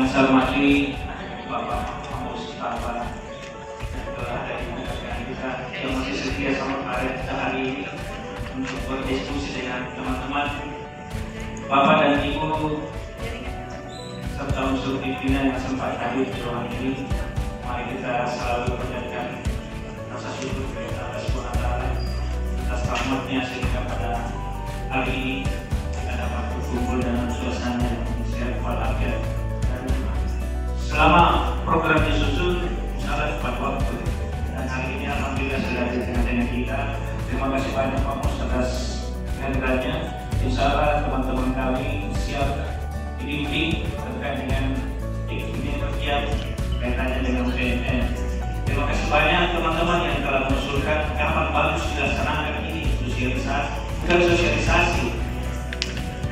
saya hormati Bapak Mustafa dan ada ibu rekan kita yang masih setia sama kita hari ini untuk berdiskusi dengan teman-teman Bapak dan Ibu serta unsur pimpinan yang sempat hadir di ruangan ini. Mari kita selalu panjatkan rasa syukur kepada Allah SWT atas rahmatnya sehingga pada hari ini kita dapat berkumpul dalam suasana yang sehat walafiat. Dan selama program disusun salah tepat waktu dan hari ini alhamdulillah sudah ada dengan kita. Terima kasih banyak Pak Mus atas kehadirannya. Insya Allah teman-teman kami siap dibimbing terkait dengan ini berkiat kaitannya dengan BNN. Terima kasih banyak teman-teman yang telah mengusulkan kapan bagus dilaksanakan ini sosialisasi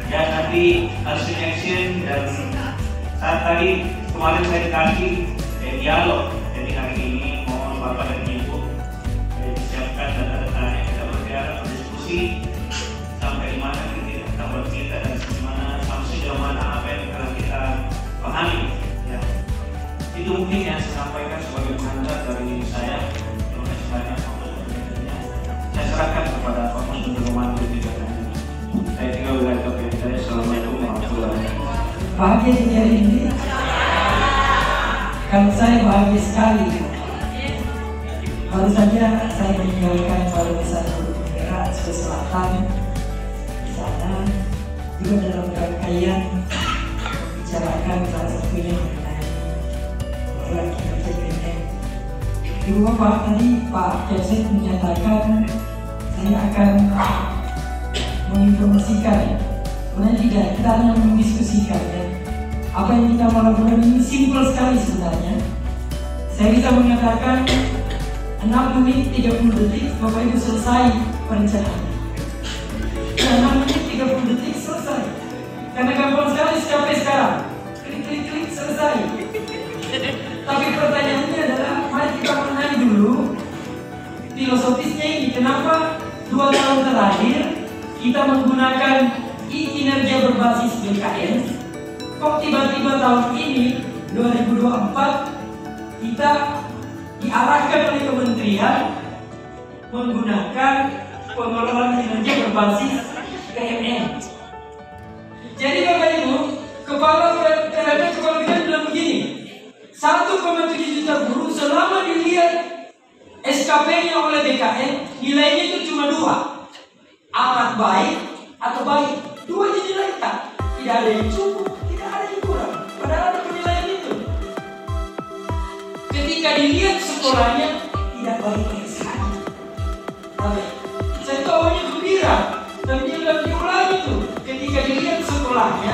dan nanti hasil action. Dan saat tadi kemarin saya dikasih dialog, jadi hari ini mohon Bapak dan Ibu disiapkan data-datanya, kita berdialog berdiskusi sampai di mana kita kita dan sampai sejauh mana apa yang telah kita pahami. Ya. Itu mungkin yang saya sampaikan sebagai pengantar dari saya. Terima kasih banyak Pak Mus. Saya serahkan kepada Pak Mus untuk memandu kegiatan ini. Saya tinggal wilayah KPI saya. Assalamualaikum warahmatullahi wabarakatuh. Bahagia di hari ini. Kalau saya bahagia sekali. Baru saja saya meninggalkan Balai Besar Negara Sulawesi Selatan di sana juga dalam rangkaian bicarakan salah satunya mengenai program kinerja BNN. Ibu Bapak tadi Pak Joseph menyatakan saya akan menginformasikan, sebenarnya tidak, kita hanya mendiskusikan ya. Apa yang kita mau lakukan ini simpel sekali sebenarnya. Saya bisa mengatakan 6 menit 30 detik Bapak Ibu selesai perencanaan. 6 menit 30 detik selesai. Karena gampang sekali sampai sekarang. Klik selesai. Tapi pertanyaannya adalah mari kita mengenai dulu filosofisnya ini. Kenapa 2 tahun terakhir kita menggunakan kinerja berbasis BKN? Kok tiba-tiba tahun ini 2024 kita diarahkan oleh kementerian menggunakan pengelolaan kinerja berbasis KMN. Jadi Bapak Ibu, kepala kita bilang begini, 1,7 juta guru selama dilihat SKP-nya oleh BKN, nilainya itu cuma 2, amat baik atau baik. 2 jadi nilai tak, tidak ada yang cukup, tidak ada yang kurang, padahal ada penilaian itu. Ketika dilihat sekolahnya tidak baik-baik sekali. Tapi saya tahu awalnya gembira, tapi dia bilang diulangi itu. Ketika dilihat sekolahnya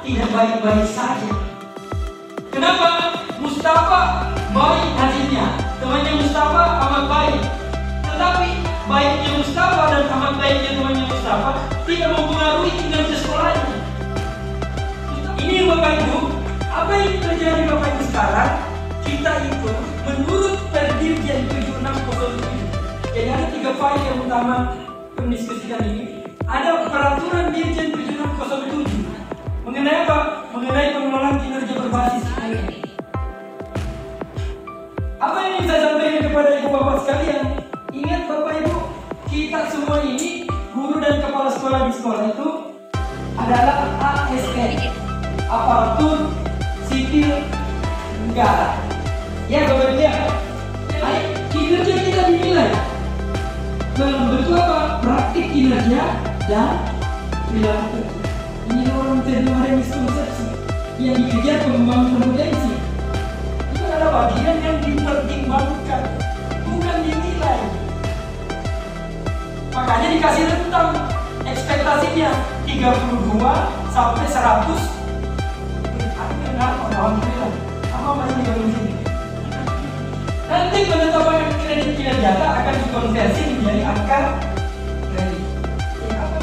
tidak baik-baik saja. Kenapa? Mustafa baik hasilnya, temannya Mustafa amat baik. Tetapi baiknya Mustafa dan amat baiknya temannya Mustafa tidak mempengaruhi kinerja sekolahnya. Ini Bapak Ibu, apa yang terjadi Bapak Ibu sekarang? Kita itu menurut Perdirjen 7607. Jadi ada 3 file yang utama mendiskusikan ini. Ada peraturan Dirjen 7607 mengenai apa? Mengenai pengelolaan kinerja berbasis KMN. Apa yang ingin saya sampaikan kepada ibu bapak sekalian? Ingat Bapak Ibu, kita semua ini guru dan kepala sekolah di sekolah itu adalah ASN, aparatur sipil negara. Ya Bapak Ibu ya, kinerja kita dinilai dalam bentuk apa? Praktik kinerja dan perilaku. Ini orang terdengar miskonsepsi yang dikejar pengembangan kompetensi. Itu adalah bagian yang dipertimbangkan, bukan dinilai. Makanya dikasih rentang ekspektasinya 32 sampai 100. Alhamdulillah, apa masih di sini? Nanti penetapan kredit kinerja akan dikonversi menjadi angka kredit.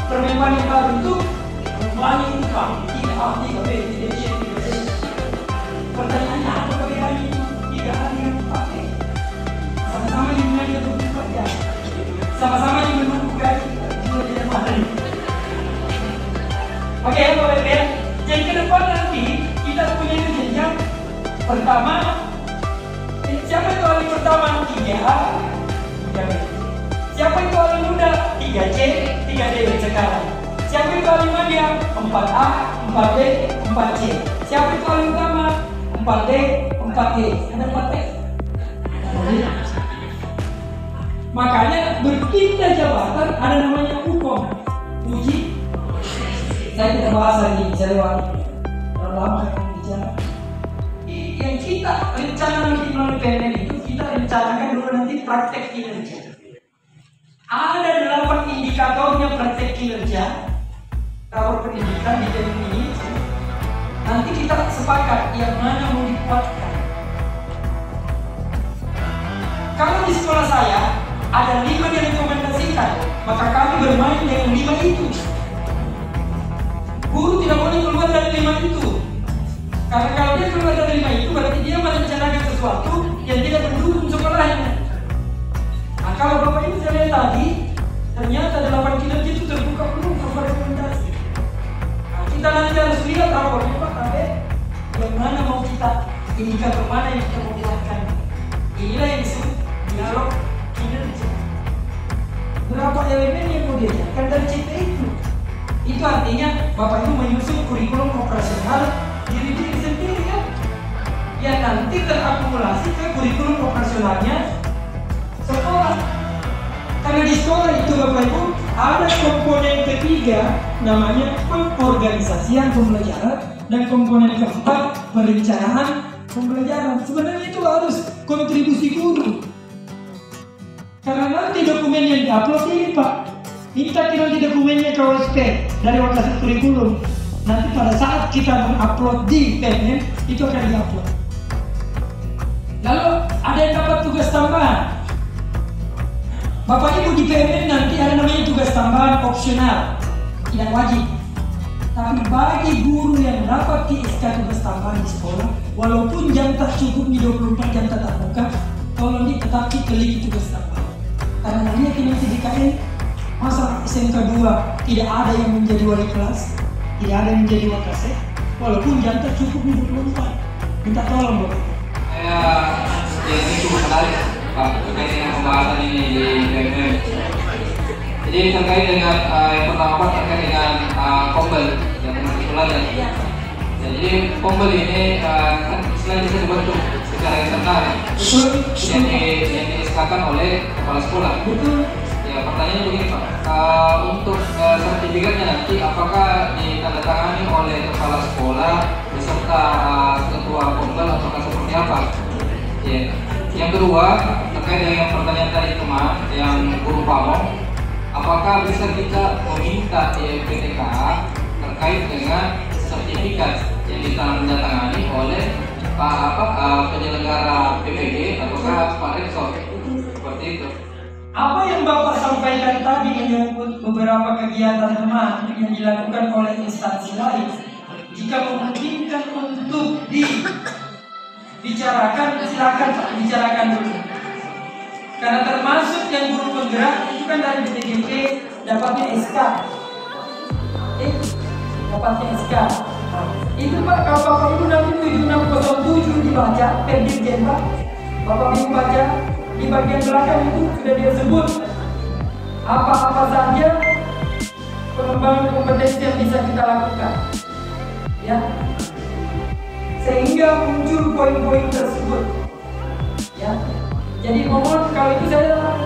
Permenpan yang baru itu banyak income, tidak arti kebetulan. Pertanyaannya apa perbedaannya itu? Tidak ada yang dipakai. Sama-sama dimulai 24 jam. Sama-sama menunggu gaji 2 jam hari. Oke, Bapak Ibu ya. Jadi ke depan nanti kita punya jenjang Pertama, siapa itu ahli pertama? 3A, 3B. Siapa itu ahli muda? 3C, 3D sekarang. Siapa itu ahli media? 4A, 4B, 4C. Siapa itu ahli utama? 4D, 4E. Ada 4E. Makanya berpindah jabatan ada namanya hukum uji. Saya tidak bahas lagi, saya lewat terlalu lama yang bicara. Yang kita rencana nanti melalui PNL itu kita rencanakan dulu nanti praktek kinerja. Ada 8 indikatornya praktek kinerja rapor pendidikan di tahun ini. Nanti kita sepakat yang mana mau dikuatkan. Kalau di sekolah saya ada 5 yang direkomendasikan, maka kami bermain dengan 5 itu. Guru tidak boleh keluar dari 5 itu. Karena kalau dia keluar dari 5 itu, berarti dia merencanakan sesuatu yang tidak mendukung sekolahnya. Nah, kalau Bapak Ibu saya lihat tadi, ternyata 8 kinerja itu terbuka belum berupa rekomendasi. Nah, kita nanti harus lihat rapornya Pak Kabe, bagaimana mau kita indikator mana yang kita mau gunakan. Inilah yang disebut dialog kinerja. Berapa elemen yang mau diajarkan dari CP itu? Itu artinya Bapak Ibu menyusun kurikulum operasional diri sendiri kan? Yang nanti terakumulasi ke kurikulum operasionalnya sekolah. Karena di sekolah itu Bapak Ibu ada komponen ketiga namanya pengorganisasian pembelajaran dan komponen keempat perencanaan pembelajaran. Sebenarnya itu harus kontribusi guru. Karena nanti dokumen yang diupload ini Pak, minta nanti dokumennya ke OSP dari Wakasat Kurikulum. Nanti pada saat kita mengupload di PNL itu akan diupload. Lalu ada yang dapat tugas tambahan. Bapak Ibu di PNL nanti ada namanya tugas tambahan opsional, tidak wajib. Tapi bagi guru yang dapat TSK tugas tambahan di sekolah, walaupun jam tak cukup di 24 jam tatap muka, tolong tetap teliti tugas tambahan. Karena dia nanti di KN, masa SMK 2 tidak ada yang menjadi wali kelas, tidak ada yang menjadi wakasek, walaupun jam tak cukup di 24. Minta tolong Bapak. Saya ini cukup menarik Pak terkait dengan pembahasan ini di BMM. Jadi terkait dengan yang pertama Pak terkait dengan Kombel yang kebetulan ya. Jadi Kombel ini kan selain bisa dibentuk secara internal yang diiskakan oleh kepala sekolah. Betul. Ya pertanyaannya begini Pak, untuk sertifikatnya nanti apakah ditandatangani oleh kepala sekolah beserta ketua Kombel ataukah seperti apa? Ya. Yang kedua terkait dengan pertanyaan tadi teman yang guru pamong, apakah bisa kita meminta IMPTKA terkait dengan sertifikat yang ditandatangani oleh penyelenggara PPG ataukah Pak Rektor seperti itu? Apa yang Bapak sampaikan tadi menyangkut beberapa kegiatan teman yang dilakukan oleh instansi lain, jika memungkinkan untuk dibicarakan, silakan Pak bicarakan dulu. Karena termasuk yang guru penggerak itu kan dari BTGP dapatnya SK. Dapatnya SK. Itu Pak, kalau Bapak Ibu nanti 7607 dibaca Dirjen Pak, Bapak Ibu baca di bagian belakang itu sudah dia sebut apa-apa saja pengembangan kompetensi yang bisa kita lakukan, ya, sehingga muncul poin-poin tersebut, ya. Jadi mohon kalau itu saya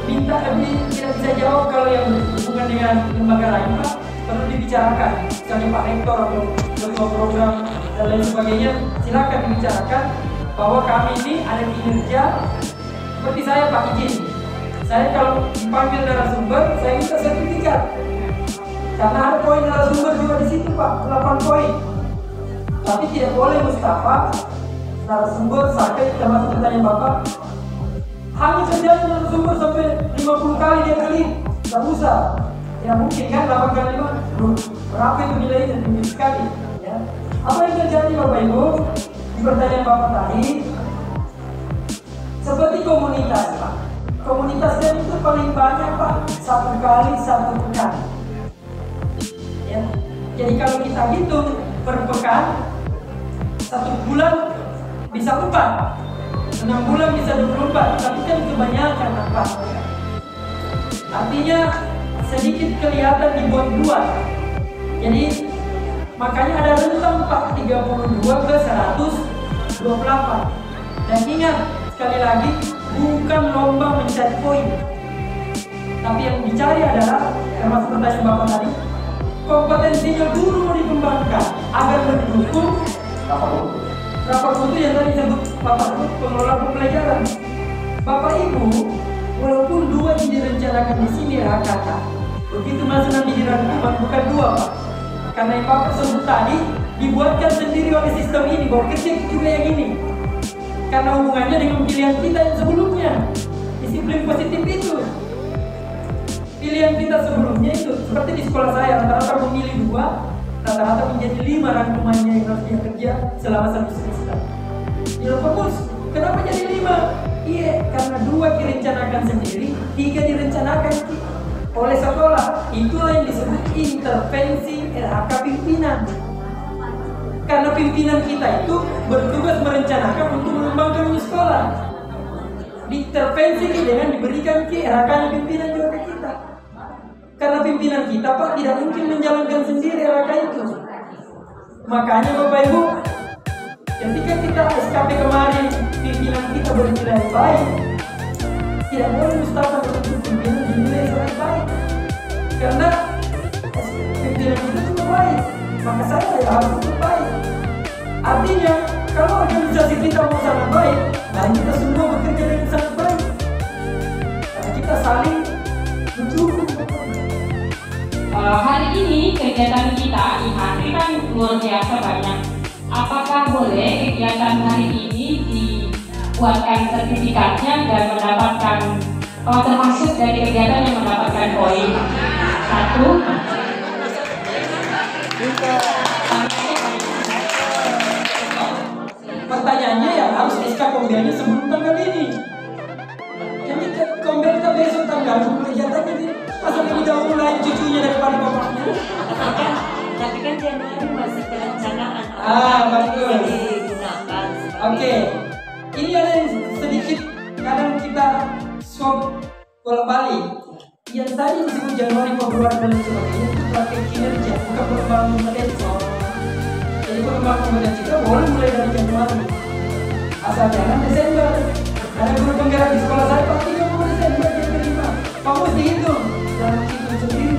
minta tidak bisa jawab kalau yang berhubungan dengan lembaga lain Pak, perlu dibicarakan, misalnya Pak Rektor atau ketua program dan lain sebagainya, silakan dibicarakan bahwa kami ini ada kinerja. Seperti saya Pak izin, saya kalau dipanggil narasumber, saya minta sertifikat. Karena ada poin narasumber juga di situ Pak, 8 poin. Tapi tidak boleh Mustafa, narasumber sampai termasuk pertanyaan Bapak, hanya kerjaan narasumber sampai 50 kali dia kali, tak usah. Ya mungkin kan 8 kali 5, berapa itu nilainya tinggi sekali. Ya. Apa yang terjadi Bapak Ibu di pertanyaan Bapak tadi? Seperti komunitas Pak, komunitasnya itu paling banyak Pak 1 kali 1 pekan. Ya. Jadi kalau kita hitung per pekan, 1 bulan bisa 4, 6 bulan bisa 24, tapi kan kebanyakan 4. Artinya sedikit kelihatan dibuat 2. Jadi makanya ada rentang 432 ke 128. Dan ingat sekali lagi, bukan lomba mencari poin, tapi yang dicari adalah, termasuk pertanyaan Bapak tadi, kompetensinya guru mau dikembangkan agar mendukung rapat mutu yang tadi disebut Bapak sebut pengelola pembelajaran. Bapak Ibu, walaupun 2 direncanakan di sini kata, begitu masuk nanti di rangkuman bukan 2 Pak, karena yang Bapak sebut tadi dibuatkan sendiri oleh sistem ini, bahwa kecil juga yang ini, karena hubungannya dengan pilihan kita yang sebelumnya. Disiplin positif itu, pilihan kita sebelumnya itu seperti di sekolah saya, rata-rata memilih 2, rata-rata menjadi 5 rangkumannya yang harus dia kerja selama 1 semester. Ya fokus, kenapa jadi 5? Iya, karena 2 direncanakan sendiri, 3 direncanakan oleh sekolah. Itulah yang disebut intervensi LHK pimpinan. Karena pimpinan kita itu bertugas merencanakan untuk mengembangkan sekolah. Diintervensi dengan diberikan ke LHK pimpinan juga ke kita. Karena pimpinan kita Pak tidak mungkin menjalankan sendiri LHK itu. Makanya Bapak Ibu, ketika kita SKP kemarin pimpinan kita bernilai baik, tidak boleh Mustafa untuk pimpinan dinilai sangat baik. Karena pimpinan kita juga baik, maka saya harus untuk baik. Artinya, kalau organisasi kita mau sangat baik, dan kita semua bekerja dengan sangat baik, karena kita saling mendukung. Hari ini kegiatan kita IHT kan luar biasa banyak. Apakah boleh kegiatan hari ini dibuatkan sertifikatnya dan mendapatkan termasuk dari kegiatan yang mendapatkan poin? 1. Pertanyaannya ya harus SK Kombelnya sebelum tanggal ini. Jadi Kombel kita besok tanggal kegiatannya ini masa lebih dahulu lain cucunya daripada bapaknya. Tapi kan Januari masih perencanaan. Bagus. Digunakan. Oke. Ini ada yang sedikit kadang kita swap bolak-balik. Yang tadi disebut Januari, Februari dan sebagainya itu praktek kinerja, bukan pengembangan kompetensi. Jadi pengembangan kompetensi kita boleh mulai dari Januari, asal jangan Desember. Ada guru penggerak di sekolah saya, Pak, 30 Desember dia terima. Kamu mesti hitung, jangan hitung sendiri.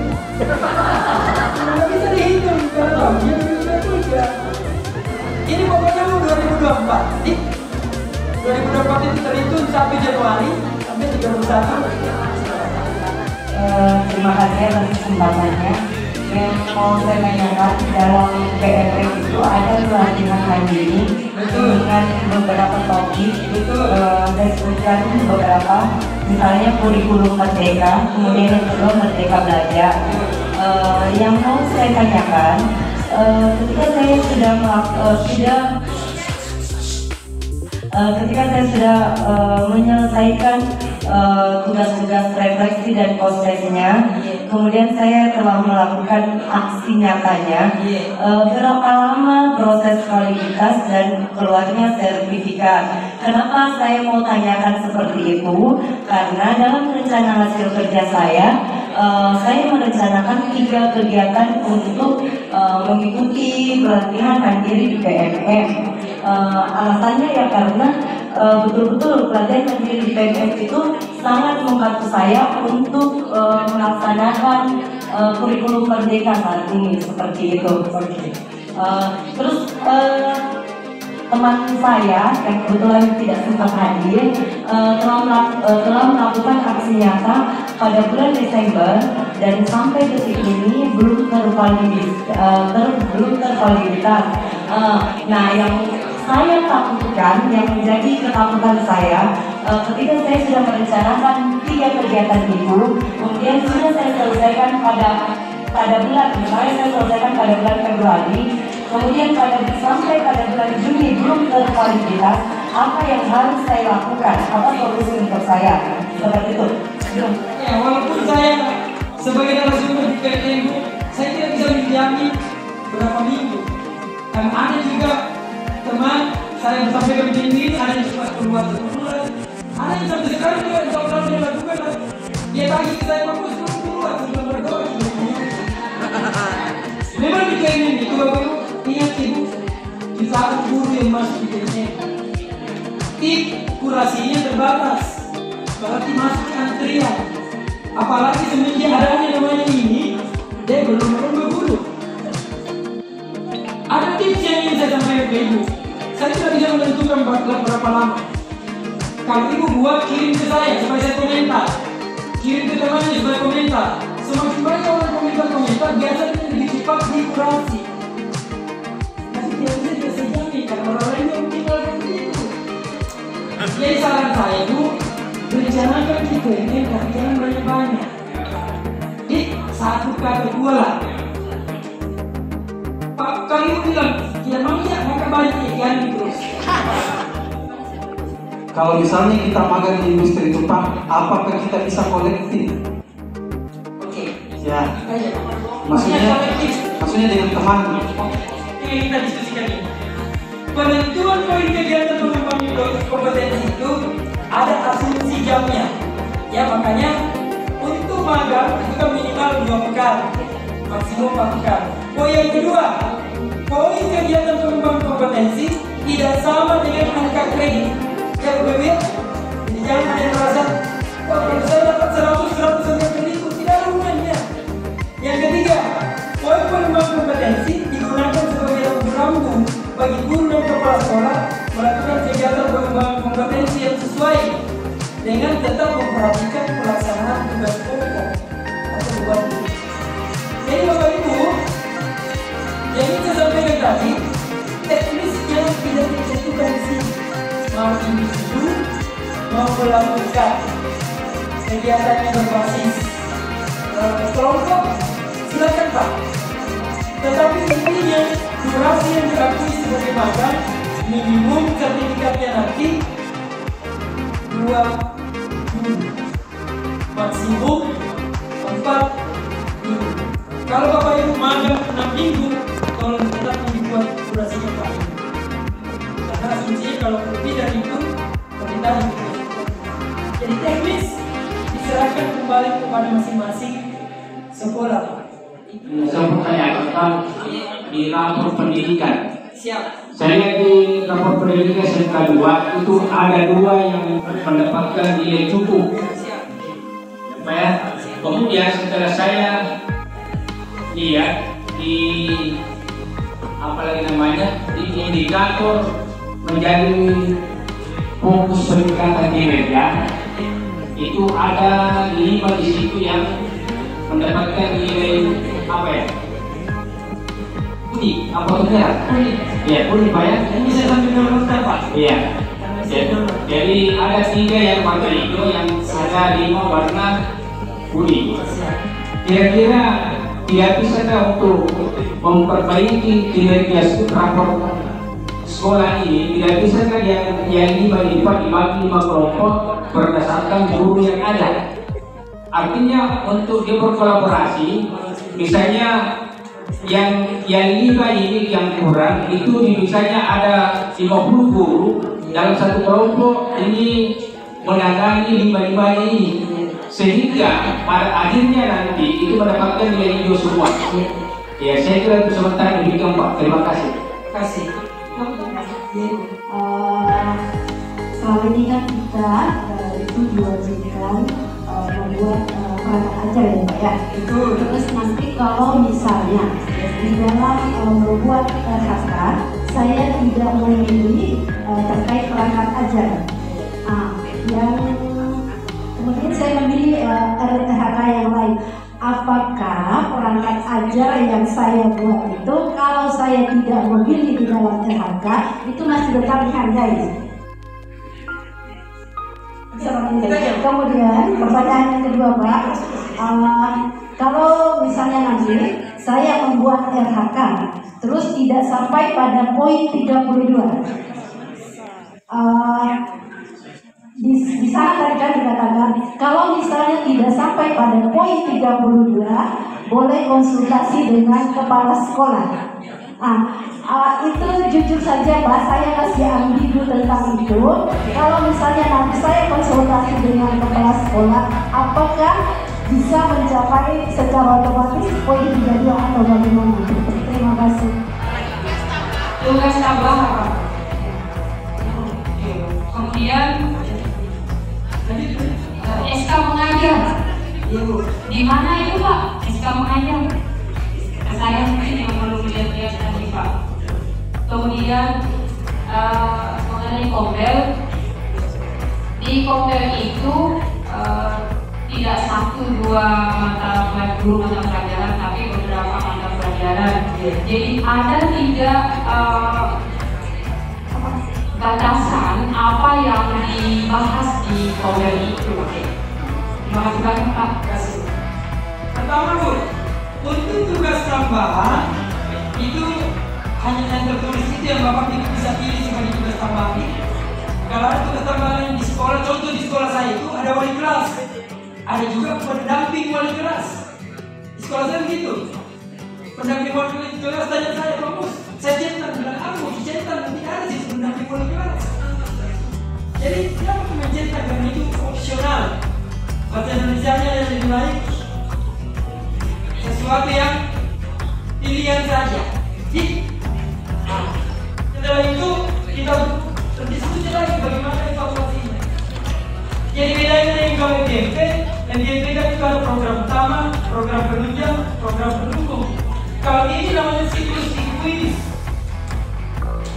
Nggak bisa dihitung, karena tahunnya juga. Ini pokoknya 2024. Di 2024 itu terhitung 1 Januari sampai 31. Terima kasih atas kesempatannya. Yang mau saya tanyakan, dalam PMP itu ada pelatihan mandiri dengan beberapa topik, dan kemudian beberapa, misalnya kurikulum merdeka, kemudian yang kedua merdeka belajar. Yang mau saya tanyakan, ketika saya sudah menyelesaikan tugas-tugas refleksi dan konsepnya, kemudian saya telah melakukan aksi nyatanya. Berapa lama proses validitas dan keluarnya sertifikat? Kenapa saya mau tanyakan seperti itu? Karena dalam rencana hasil kerja saya merencanakan 3 kegiatan untuk mengikuti pelatihan mandiri di PMM. Alasannya ya karena betul-betul pelatihan mandiri di PMM itu sangat membantu saya untuk melaksanakan kurikulum merdeka saat ini, seperti itu. Terus teman saya yang kebetulan tidak sempat hadir telah melakukan aksi nyata pada bulan Desember dan sampai detik ini belum tervaliditas. Nah, yang saya takutkan, yang menjadi ketakutan saya, ketika saya sudah merencanakan 3 kegiatan itu, kemudian sudah saya selesaikan pada bulan, misalnya saya selesaikan pada bulan Februari, kemudian sampai pada bulan Juni belum tervaliditas, apa yang harus saya lakukan? Apa solusi untuk saya? Seperti itu. Ya, walaupun saya sebagai narasumber di PMM, saya tidak bisa menjamin berapa minggu. Dan ada juga teman saya yang sampaikan begini, ada yang cuma keluar satu bulan, ada yang sampai sekarang juga tahun dia lakukan. Dia tagih ke saya bagus keluar sebelum berdoa. Memang di ini itu Bapak Ibu ingat Ibu di saat guru yang masuk di PNM, tip kurasinya terbatas, berarti masuk antrian. Apalagi semenjak adanya namanya ini, dia belum berguru. Ada tips yang ingin saya sampaikan ke Ibu. Saya tidak bisa menentukan berapa lama. Kalau Ibu buat, kirim ke saya supaya saya komentar. Kirim ke temannya supaya komentar. Semakin banyak orang komentar, biasanya lebih cepat dikurasi. Tapi tidak bisa dijamin karena orang lain yang mungkin seperti itu. Jadi saran saya Bu, rencanakan kita ini tapi jangan banyak-banyak. Di 1 kali 2 lah. Pak kali Ibu bilang tidak mau ya, maka banyak ya terus. Kalau misalnya kita magang di industri itu Pak, apakah kita bisa kolektif? Oke. Ya. Maksudnya dengan teman. Ini kita diskusikan ini. Penentuan poin kegiatan pengembangan kompetensi itu ada asumsi jamnya. Ya makanya untuk magang itu kan minimal 2 pekan, maksimum 4 pekan. Poin yang kedua, poin kegiatan pengembangan kompetensi tidak sama dengan angka kredit. Ya Bu ya. Jadi jangan ada yang merasa, wah kalau saya dapat 100 angka kredit itu tidak ada hubungannya. Yang ketiga, poin pengembangan kompetensi digunakan sebagai lampu lambung bagi guru dan kepala sekolah melakukan kegiatan pengembangan kompetensi yang sesuai dengan tetap memperhatikan pelaksanaan tugas pokok atau beban. Jadi Bapak Ibu, yang ini saya sampaikan tadi, teknisnya tidak ditentukan di sini. Mau individu, mau melakukan kegiatan yang berbasis kelompok, silakan Pak. Tetapi intinya durasi yang diakui sebagai magang minimum sertifikatnya nanti 2 minggu, maksimum 4 minggu. Kalau Bapak Ibu magang 6 minggu, tolong tetap dibuat durasinya Pak. Karena asumsinya kalau lebih dari itu, kita jadi teknis diserahkan kembali kepada masing-masing sekolah. Saya bertanya tentang di rapor pendidikan. Siap. Saya di rapor pendidikan SMK 2 itu ada 2 yang mendapatkan nilai cukup. Ya. Kemudian setelah saya lihat di di indikator menjadi fokus peningkatan kinerja itu ada 5 di situ yang mendapatkan nilai kuning, apa itu merah? Kuning. Iya, kuning Pak ya. Ini bisa sambil nonton Pak. Iya. Jadi ada 3 yang warna hijau, yang ada 5 warna kuning. Kira-kira tidak bisakah untuk memperbaiki kinerja rapor sekolah ini, tidak bisakah yang dibagi 5 kelompok berdasarkan guru yang ada? Artinya untuk dia berkolaborasi, misalnya yang 5 ini yang kurang itu misalnya ada 50 guru dalam satu kelompok ini menangani 5 ini, sehingga pada akhirnya nanti itu mendapatkan nilai hijau semua. Ya, saya kira itu sementara demikian Pak. Terima kasih. Selama ini kan kita itu diwajibkan membuat perangkat ajar ya Pak ya. Itu terus nanti kalau misalnya di dalam membuat RHK saya tidak memilih terkait perangkat ajar. Yang kemudian saya memilih RHK yang lain. Apakah perangkat ajar yang saya buat itu kalau saya tidak memilih di dalam RHK itu masih tetap dihargai? Kemudian pertanyaan yang kedua Pak, kalau misalnya nanti saya membuat RHK terus tidak sampai pada poin 32, di sana tadi kan dikatakan kalau misalnya tidak sampai pada poin 32 boleh konsultasi dengan kepala sekolah. Itu jujur saja Pak, saya masih ambigu tentang itu. Kalau misalnya nanti saya konsultasi dengan kepala sekolah, apakah bisa mencapai secara otomatis poin 32 atau bagaimana? Terima kasih. Tugas tambahan. Kemudian SK mengajar. Di mana itu Pak? SK mengajar. Saya mungkin yang perlu dilihat tadi Pak. Kemudian mengenai Kombel, di Kombel itu tidak 1-2 mata pelajaran, tapi beberapa mata pelajaran. Jadi ada 3 batasan apa yang dibahas di Kombel itu. Terima kasih banyak Pak. Pertama Bu, untuk tugas tambahan itu hanya yang tertulis itu yang Bapak bisa pilih sebagai tugas tambahan. Kalau ada tugas tambahan di sekolah, contoh di sekolah saya itu ada wali kelas, ada juga pendamping wali kelas. Di sekolah saya begitu. Pendamping wali kelas tanya saya, Pak Mus, saya centang, bilang aku dicetak, tidak ada sih pendamping wali kelas. Jadi kenapa mencetak, karena itu opsional. Bahasa Indonesia-nya yang lebih baik, sesuatu yang pilihan saja. Setelah itu kita berdiskusi lagi bagaimana evaluasinya. Jadi bedanya dengan kalau MDMP kan itu ada program utama, program penunjang, program pendukung. Kalau ini namanya siklus kuis.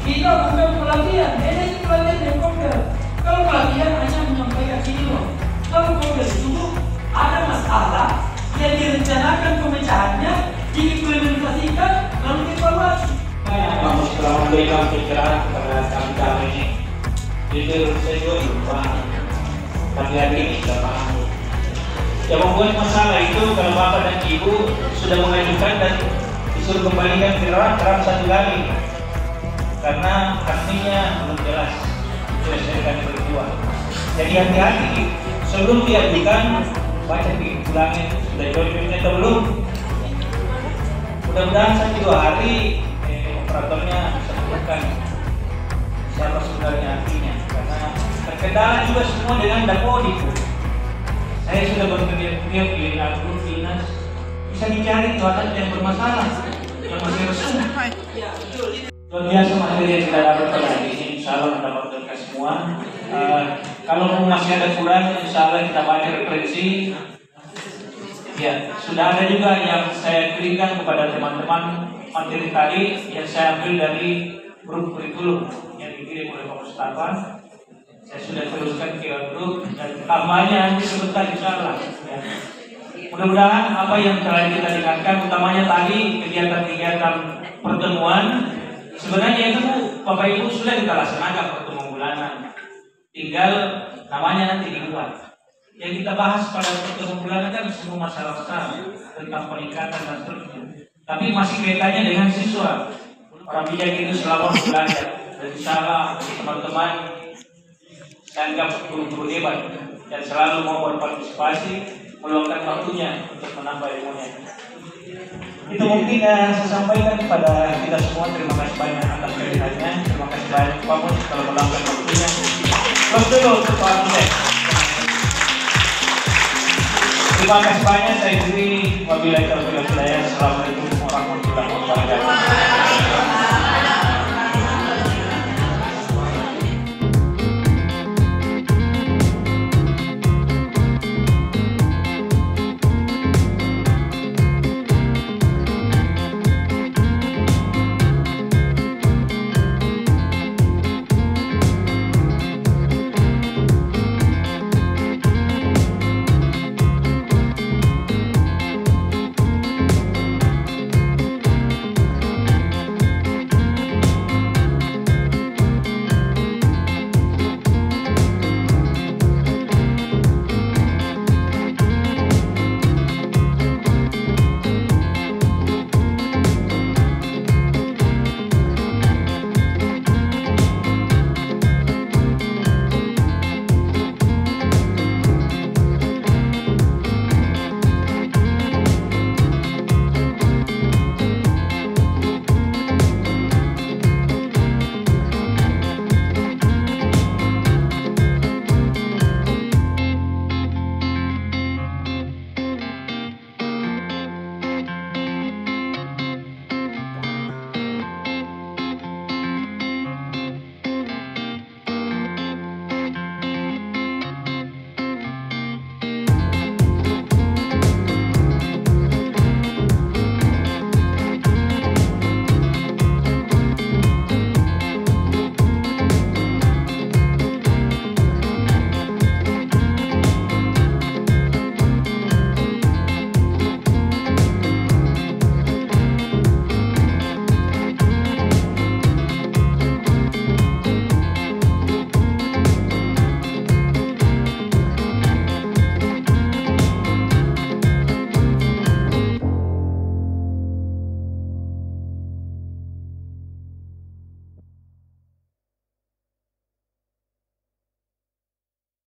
Kita bukan pelatihan, beda itu pelatihan dan Kombel. Kalau pelatihan hanya menyampaikan ini loh. Kalau Kombel itu ada masalah yang direncanakan pemecahannya, diimplementasikan, lalu dievaluasi. Kamu setelah memberikan pikiran kepada kami ini, jujur saya juga lupa. Tapi hari ini sudah paham. Yang membuat masalah itu kalau bapak dan ibu sudah mengajukan dan disuruh kembalikan ke terang satu kali, karena artinya belum jelas. Selesaikan berdua. Jadi hati-hati sebelum diajukan, baca ulangin sudah jawabnya atau belum. Mudah-mudahan 1-2 hari operatornya bisa menemukan siapa sebenarnya artinya, karena terkendala juga semua dengan dakodi. Saya sudah berpikir di dinas bisa dicari tuatan yang bermasalah, yang masih resum. Luar biasa materi yang kita dapatkan hari ini, insya Allah mendapatkan semua. Kalau masih ada kurang, insya Allah kita baca referensi. Ya, sudah ada juga yang saya kirimkan kepada teman-teman materi tadi yang saya ambil dari grup kurikulum yang dikirim oleh Pak Mustafa. Saya sudah teruskan ke grup dan tambahnya nanti sebentar insya Allah. Ya. Mudah-mudahan apa yang telah kita dengarkan, utamanya tadi kegiatan-kegiatan pertemuan, sebenarnya itu Bapak Ibu sudah kita laksanakan pertemuan bulanan. Tinggal namanya nanti dibuat. Yang kita bahas pada pertemuan bulanan kan semua masalah besar tentang peningkatan dan seterusnya. Tapi masih kaitannya dengan siswa. Orang bijak itu selalu belajar. Dan insya Allah teman-teman saya anggap guru-guru hebat dan selalu mau berpartisipasi, meluangkan waktunya untuk menambah ilmunya. Itu mungkin yang saya sampaikan kepada kita semua. Terima kasih banyak atas kehadirannya. Terima kasih banyak Pak Mus kalau meluangkan waktunya. Terus dulu untuk Pak Mus. Terima kasih banyak. Saya sendiri wabillahi taufiq wal hidayah. Assalamualaikum warahmatullahi wabarakatuh.